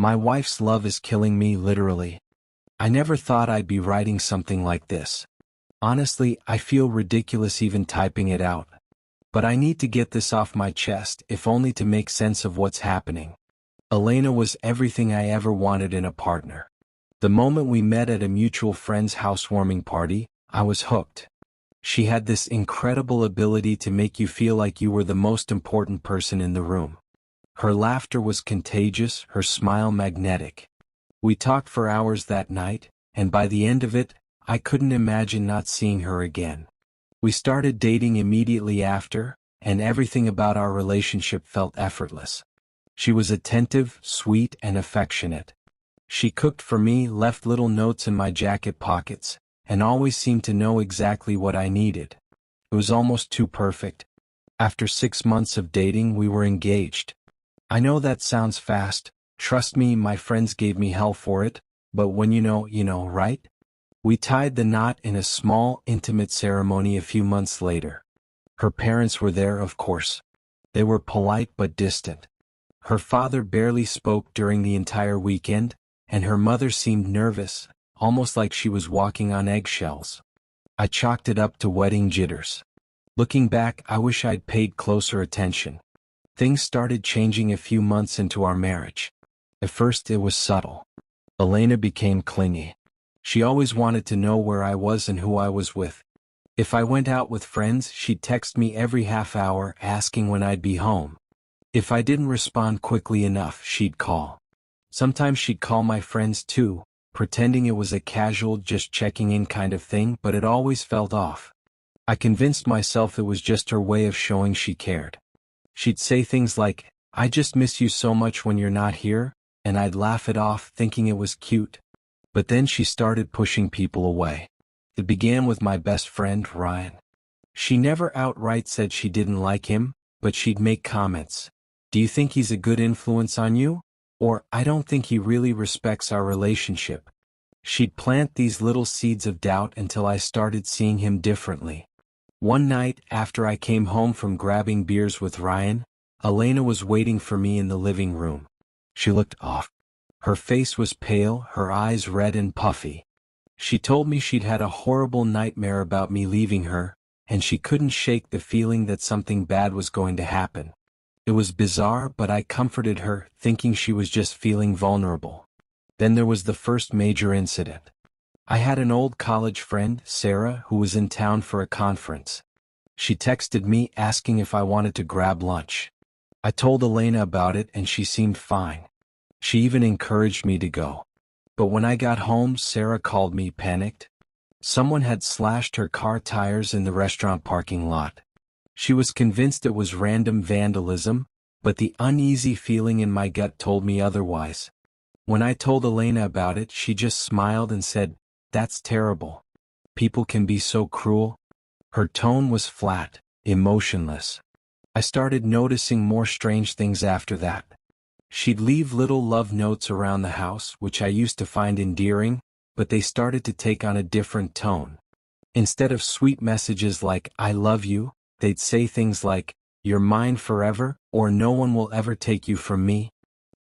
My wife's love is killing me, literally. I never thought I'd be writing something like this. Honestly, I feel ridiculous even typing it out. But I need to get this off my chest, if only to make sense of what's happening. Elena was everything I ever wanted in a partner. The moment we met at a mutual friend's housewarming party, I was hooked. She had this incredible ability to make you feel like you were the most important person in the room. Her laughter was contagious, her smile magnetic. We talked for hours that night, and by the end of it, I couldn't imagine not seeing her again. We started dating immediately after, and everything about our relationship felt effortless. She was attentive, sweet, and affectionate. She cooked for me, left little notes in my jacket pockets, and always seemed to know exactly what I needed. It was almost too perfect. After 6 months of dating, we were engaged. I know that sounds fast. Trust me, my friends gave me hell for it, but when you know, right? We tied the knot in a small, intimate ceremony a few months later. Her parents were there, of course. They were polite but distant. Her father barely spoke during the entire weekend, and her mother seemed nervous, almost like she was walking on eggshells. I chalked it up to wedding jitters. Looking back, I wish I'd paid closer attention. Things started changing a few months into our marriage. At first it was subtle. Elena became clingy. She always wanted to know where I was and who I was with. If I went out with friends, she'd text me every half hour asking when I'd be home. If I didn't respond quickly enough, she'd call. Sometimes she'd call my friends too, pretending it was a casual just checking in kind of thing, but it always felt off. I convinced myself it was just her way of showing she cared. She'd say things like, "I just miss you so much when you're not here," and I'd laugh it off, thinking it was cute. But then she started pushing people away. It began with my best friend, Ryan. She never outright said she didn't like him, but she'd make comments. "Do you think he's a good influence on you?" Or, "I don't think he really respects our relationship." She'd plant these little seeds of doubt until I started seeing him differently. One night, after I came home from grabbing beers with Ryan, Elena was waiting for me in the living room. She looked off. Her face was pale, her eyes red and puffy. She told me she'd had a horrible nightmare about me leaving her, and she couldn't shake the feeling that something bad was going to happen. It was bizarre, but I comforted her, thinking she was just feeling vulnerable. Then there was the first major incident. I had an old college friend, Sarah, who was in town for a conference. She texted me asking if I wanted to grab lunch. I told Elena about it and she seemed fine. She even encouraged me to go. But when I got home, Sarah called me, panicked. Someone had slashed her car tires in the restaurant parking lot. She was convinced it was random vandalism, but the uneasy feeling in my gut told me otherwise. When I told Elena about it, she just smiled and said, "That's terrible. People can be so cruel." Her tone was flat, emotionless. I started noticing more strange things after that. She'd leave little love notes around the house, which I used to find endearing, but they started to take on a different tone. Instead of sweet messages like, "I love you," they'd say things like, "You're mine forever," or "No one will ever take you from me."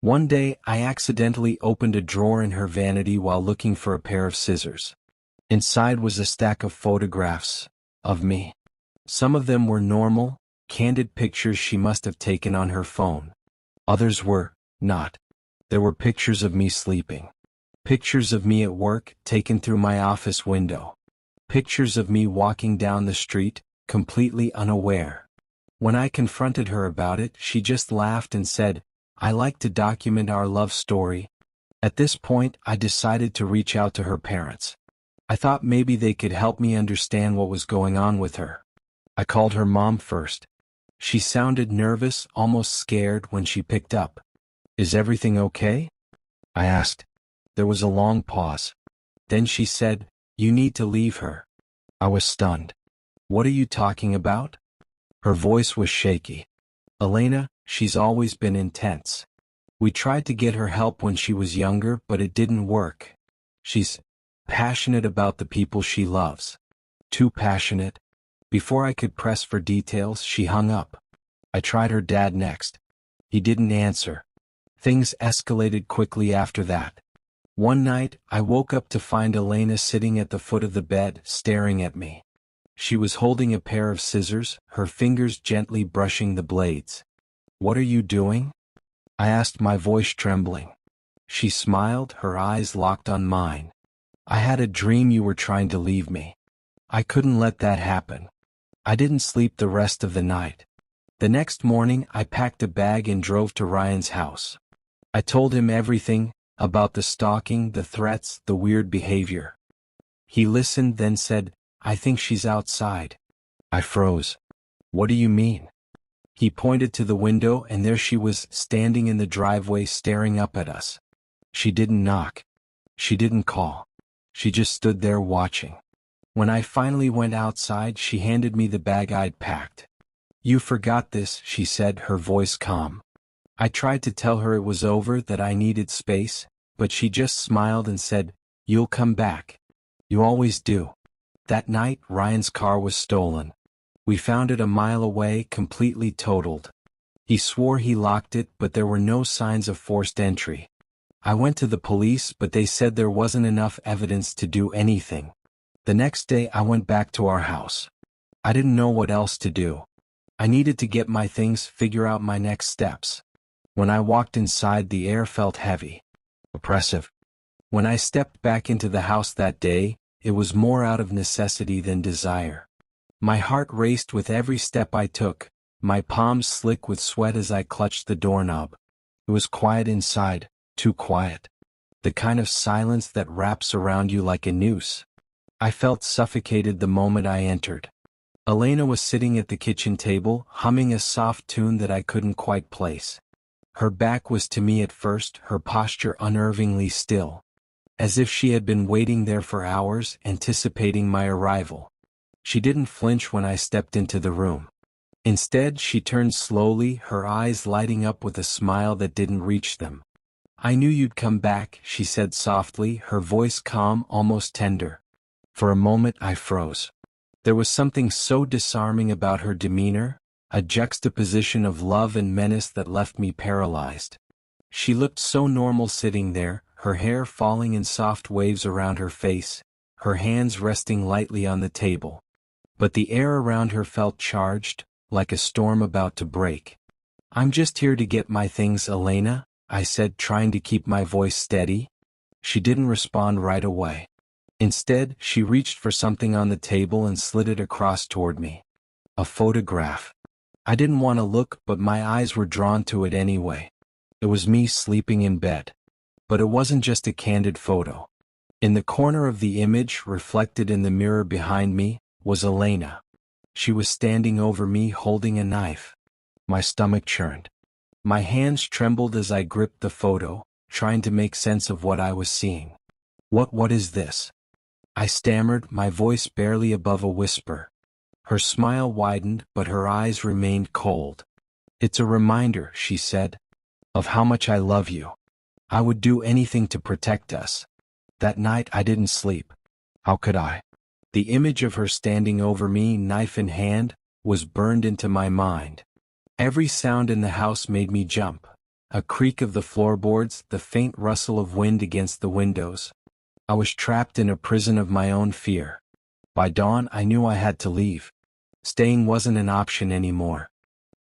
One day, I accidentally opened a drawer in her vanity while looking for a pair of scissors. Inside was a stack of photographs of me. Some of them were normal, candid pictures she must have taken on her phone. Others were not. There were pictures of me sleeping. Pictures of me at work, taken through my office window. Pictures of me walking down the street, completely unaware. When I confronted her about it, she just laughed and said, "I like to document our love story." At this point, I decided to reach out to her parents. I thought maybe they could help me understand what was going on with her. I called her mom first. She sounded nervous, almost scared when she picked up. "Is everything okay?" I asked. There was a long pause. Then she said, "You need to leave her." I was stunned. "What are you talking about?" Her voice was shaky. "Elena, she's always been intense. We tried to get her help when she was younger, but it didn't work. She's passionate about the people she loves. Too passionate." Before I could press for details, she hung up. I tried her dad next. He didn't answer. Things escalated quickly after that. One night, I woke up to find Elena sitting at the foot of the bed, staring at me. She was holding a pair of scissors, her fingers gently brushing the blades. "What are you doing?" I asked, my voice trembling. She smiled, her eyes locked on mine. "I had a dream you were trying to leave me. I couldn't let that happen." I didn't sleep the rest of the night. The next morning, I packed a bag and drove to Ryan's house. I told him everything, about the stalking, the threats, the weird behavior. He listened, then said, "I think she's outside." I froze. "What do you mean?" He pointed to the window, and there she was, standing in the driveway, staring up at us. She didn't knock. She didn't call. She just stood there watching. When I finally went outside, she handed me the bag I'd packed. "You forgot this," she said, her voice calm. I tried to tell her it was over, that I needed space, but she just smiled and said, "You'll come back. You always do." That night, Ryan's car was stolen. We found it a mile away, completely totaled. He swore he locked it, but there were no signs of forced entry. I went to the police, but they said there wasn't enough evidence to do anything. The next day, I went back to our house. I didn't know what else to do. I needed to get my things, figure out my next steps. When I walked inside, the air felt heavy, oppressive. When I stepped back into the house that day, it was more out of necessity than desire. My heart raced with every step I took, my palms slick with sweat as I clutched the doorknob. It was quiet inside, too quiet. The kind of silence that wraps around you like a noose. I felt suffocated the moment I entered. Elena was sitting at the kitchen table, humming a soft tune that I couldn't quite place. Her back was to me at first, her posture unnervingly still, as if she had been waiting there for hours, anticipating my arrival. She didn't flinch when I stepped into the room. Instead, she turned slowly, her eyes lighting up with a smile that didn't reach them. "I knew you'd come back," she said softly, her voice calm, almost tender. For a moment I froze. There was something so disarming about her demeanor, a juxtaposition of love and menace that left me paralyzed. She looked so normal sitting there, her hair falling in soft waves around her face, her hands resting lightly on the table. But the air around her felt charged, like a storm about to break. "I'm just here to get my things, Elena," I said, trying to keep my voice steady. She didn't respond right away. Instead, she reached for something on the table and slid it across toward me. A photograph. I didn't want to look, but my eyes were drawn to it anyway. It was me sleeping in bed. But it wasn't just a candid photo. In the corner of the image, reflected in the mirror behind me, was Elena. She was standing over me, holding a knife. My stomach churned. My hands trembled as I gripped the photo, trying to make sense of what I was seeing. What is this?" I stammered, my voice barely above a whisper. Her smile widened, but her eyes remained cold. "It's a reminder," she said, "of how much I love you. I would do anything to protect us." That night I didn't sleep. How could I? The image of her standing over me, knife in hand, was burned into my mind. Every sound in the house made me jump. A creak of the floorboards, the faint rustle of wind against the windows. I was trapped in a prison of my own fear. By dawn, I knew I had to leave. Staying wasn't an option anymore.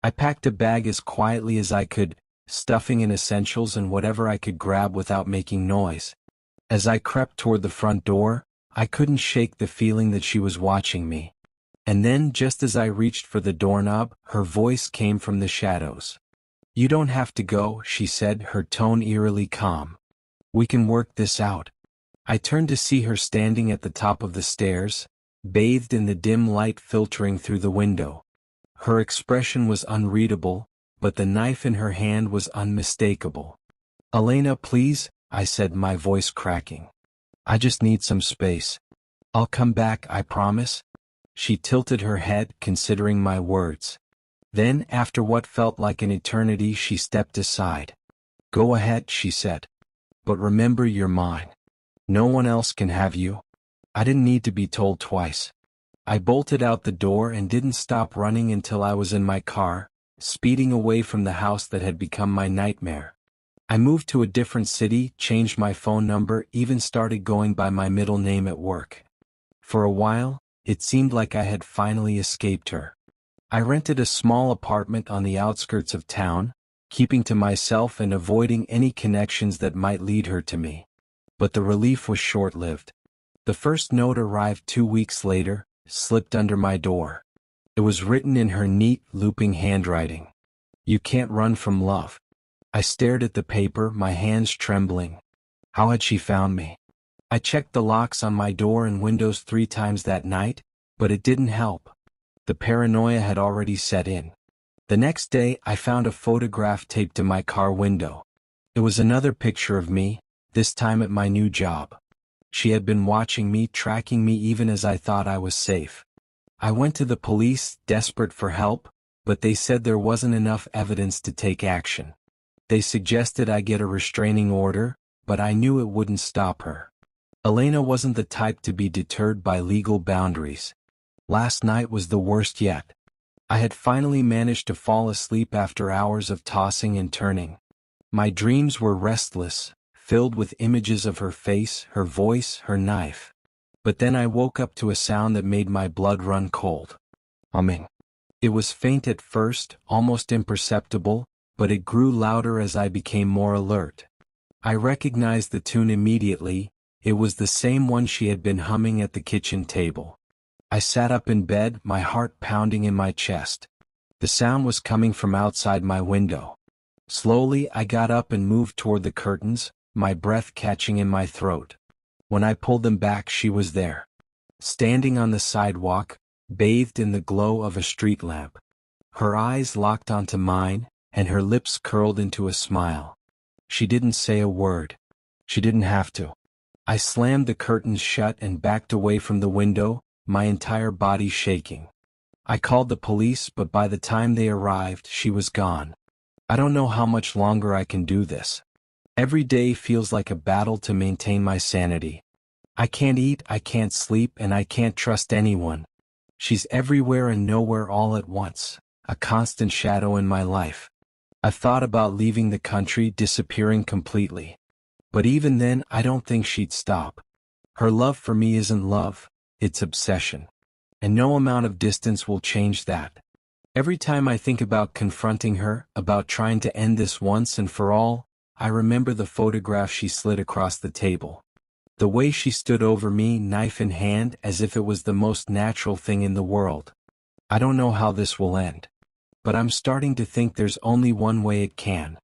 I packed a bag as quietly as I could, stuffing in essentials and whatever I could grab without making noise. As I crept toward the front door, I couldn't shake the feeling that she was watching me. And then, just as I reached for the doorknob, her voice came from the shadows. "You don't have to go," she said, her tone eerily calm. "We can work this out." I turned to see her standing at the top of the stairs, bathed in the dim light filtering through the window. Her expression was unreadable, but the knife in her hand was unmistakable. "Elena, please," I said, my voice cracking. "I just need some space. I'll come back, I promise." She tilted her head, considering my words. Then, after what felt like an eternity, she stepped aside. "Go ahead," she said. "But remember, you're mine. No one else can have you." I didn't need to be told twice. I bolted out the door and didn't stop running until I was in my car, speeding away from the house that had become my nightmare. I moved to a different city, changed my phone number, even started going by my middle name at work. For a while, it seemed like I had finally escaped her. I rented a small apartment on the outskirts of town, keeping to myself and avoiding any connections that might lead her to me. But the relief was short-lived. The first note arrived 2 weeks later, slipped under my door. It was written in her neat, looping handwriting. "You can't run from love." I stared at the paper, my hands trembling. How had she found me? I checked the locks on my door and windows 3 times that night, but it didn't help. The paranoia had already set in. The next day, I found a photograph taped to my car window. It was another picture of me, this time at my new job. She had been watching me, tracking me even as I thought I was safe. I went to the police, desperate for help, but they said there wasn't enough evidence to take action. They suggested I get a restraining order, but I knew it wouldn't stop her. Elena wasn't the type to be deterred by legal boundaries. Last night was the worst yet. I had finally managed to fall asleep after hours of tossing and turning. My dreams were restless, filled with images of her face, her voice, her knife. But then I woke up to a sound that made my blood run cold. Humming. It was faint at first, almost imperceptible, but it grew louder as I became more alert. I recognized the tune immediately. It was the same one she had been humming at the kitchen table. I sat up in bed, my heart pounding in my chest. The sound was coming from outside my window. Slowly, I got up and moved toward the curtains, my breath catching in my throat. When I pulled them back, she was there. Standing on the sidewalk, bathed in the glow of a street lamp. Her eyes locked onto mine, and her lips curled into a smile. She didn't say a word. She didn't have to. I slammed the curtains shut and backed away from the window, my entire body shaking. I called the police, but by the time they arrived, she was gone. I don't know how much longer I can do this. Every day feels like a battle to maintain my sanity. I can't eat, I can't sleep, and I can't trust anyone. She's everywhere and nowhere all at once, a constant shadow in my life. I've thought about leaving the country, disappearing completely. But even then, I don't think she'd stop. Her love for me isn't love, it's obsession. And no amount of distance will change that. Every time I think about confronting her, about trying to end this once and for all, I remember the photograph she slid across the table. The way she stood over me, knife in hand, as if it was the most natural thing in the world. I don't know how this will end. But I'm starting to think there's only one way it can.